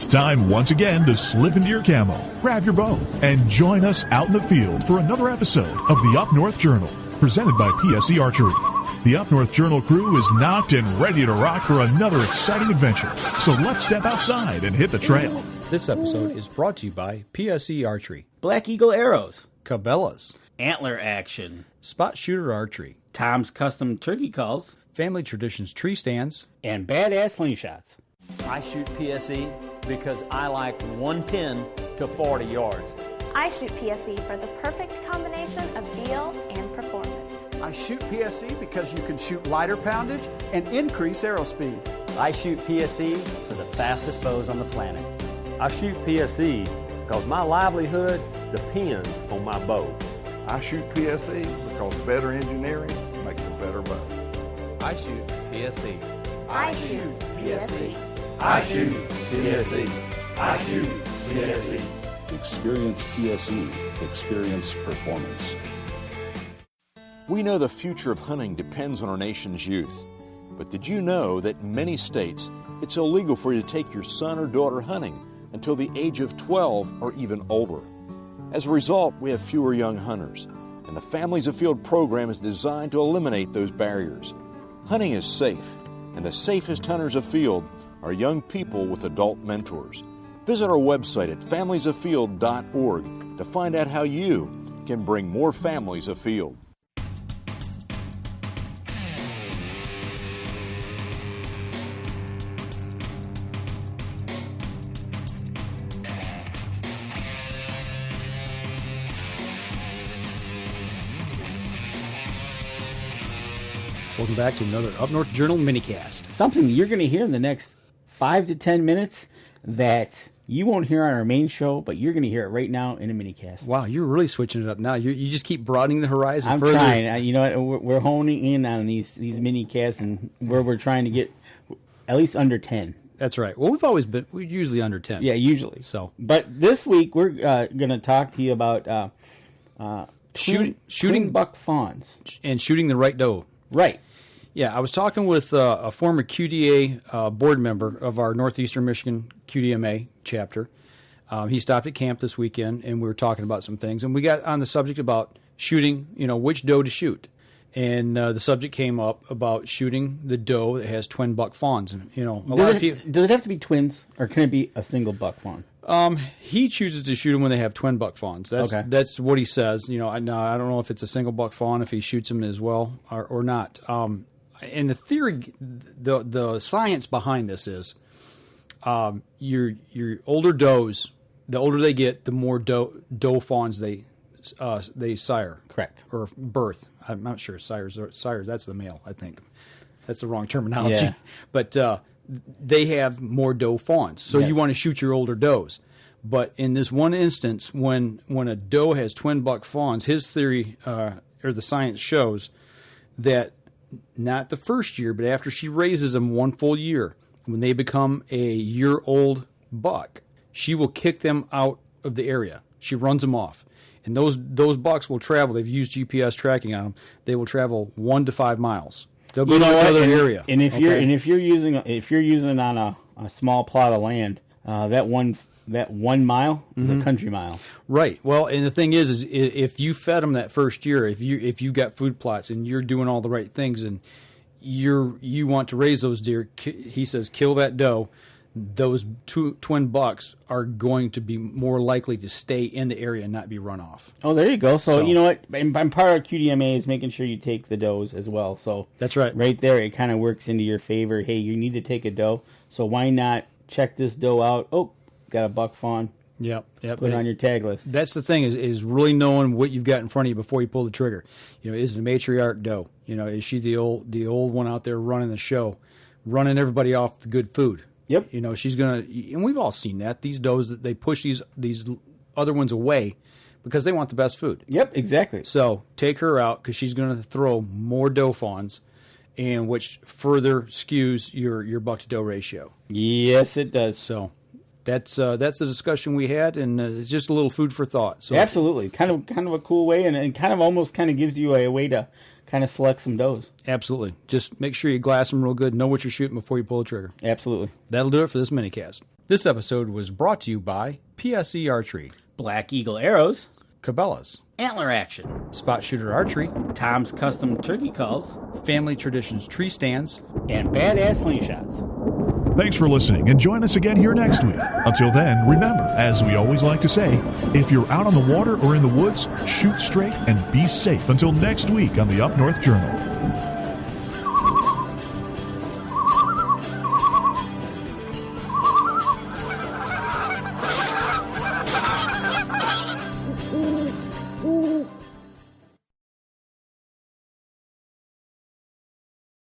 It's time once again to slip into your camo, grab your bow, and join us out in the field for another episode of the Up North Journal, presented by PSE Archery. The Up North Journal crew is knocked and ready to rock for another exciting adventure. So let's step outside and hit the trail. This episode is brought to you by PSE Archery, Black Eagle Arrows, Cabela's, Antler Action, Spot Shooter Archery, Tom's Custom Turkey Calls, Family Traditions Tree Stands, and Badass Slingshots. I shoot PSE because I like one pin to 40 yards. I shoot PSE for the perfect combination of feel and performance. I shoot PSE because you can shoot lighter poundage and increase arrow speed. I shoot PSE for the fastest bows on the planet. I shoot PSE because my livelihood depends on my bow. I shoot PSE because better engineering makes a better bow. I shoot PSE. I shoot PSE. I shoot PSE. I shoot PSE. Experience PSE. Experience performance. We know the future of hunting depends on our nation's youth. But did you know that in many states, it's illegal for you to take your son or daughter hunting until the age of 12 or even older? As a result, we have fewer young hunters, and the Families Afield program is designed to eliminate those barriers. Hunting is safe, and the safest hunters afield are young people with adult mentors. Visit our website at familiesafield.org to find out how you can bring more families afield. Welcome back to another Up North Journal Minicast. Something you're going to hear in the next 5 to 10 minutes that you won't hear on our main show, but you're going to hear it right now in a minicast. Wow, you're really switching it up now. You just keep broadening the horizon I'm further. trying. You know what? We're honing in on these minicasts and where we're trying to get at least under 10. That's right. Well, we're usually under 10. Yeah, usually. So, but this week we're going to talk to you about shooting buck fawns and shooting the right doe. Right. Yeah, I was talking with a former QDA board member of our Northeastern Michigan QDMA chapter. He stopped at camp this weekend, and we were talking about some things. And we got on the subject about shooting, which doe to shoot. And the subject came up about shooting the doe that has twin buck fawns. And, does it have to be twins, or can it be a single buck fawn? He chooses to shoot them when they have twin buck fawns. That's what he says. I don't know if it's a single buck fawn, if he shoots them as well or not. And the theory, the science behind this is, your older does, the older they get, the more doe fawns they sire. Correct. Or birth. I'm not sure. Sires. That's the male. I think that's the wrong terminology. Yeah. But they have more doe fawns, so you want to shoot your older does. But in this one instance, when a doe has twin buck fawns, his theory or the science shows that not the first year, but after she raises them one full year, when they become a year-old buck, she will kick them out of the area. She runs them off. And those bucks will travel. They've used GPS tracking on them. They will travel 1 to 5 miles. They'll go to another area. And if you're using on a small plot of land, that one mile is a country mile. Right. Well, and the thing is if you fed them that first year, if you got food plots and you're doing all the right things and you want to raise those deer, he says kill that doe. Those twin bucks are going to be more likely to stay in the area and not be run off. Oh, there you go. So you know what? And part of QDMA is making sure you take the does as well. So that's right. Right there, it kind of works into your favor. Hey, you need to take a doe, so why not check this doe out? Oh, got a buck fawn. Yep. Put it on your tag list. That's the thing is really knowing what you've got in front of you before you pull the trigger. Is it a matriarch doe? Is she the old one out there running the show, running everybody off the good food? Yep. She's gonna, and we've all seen that. These does that they push these other ones away because they want the best food. Yep, exactly. So take her out because she's going to throw more doe fawns, and which further skews your buck to doe ratio. Yes, it does. So that's a discussion we had, and it's just a little food for thought. So absolutely, kind of a cool way, and kind of almost gives you a way to kind of select some does. Absolutely. Just make sure you glass them real good, know what you're shooting before you pull the trigger. Absolutely. That'll do it for this minicast. This episode was brought to you by PSE Archery, Black Eagle Arrows, Cabela's, Antler Action, Spot Shooter Archery, Tom's Custom Turkey Calls, Family Traditions Tree Stands, and Badass Slingshots. Thanks for listening, and join us again here next week. Until then, remember, as we always like to say, if you're out on the water or in the woods, shoot straight and be safe until next week on the Up North Journal.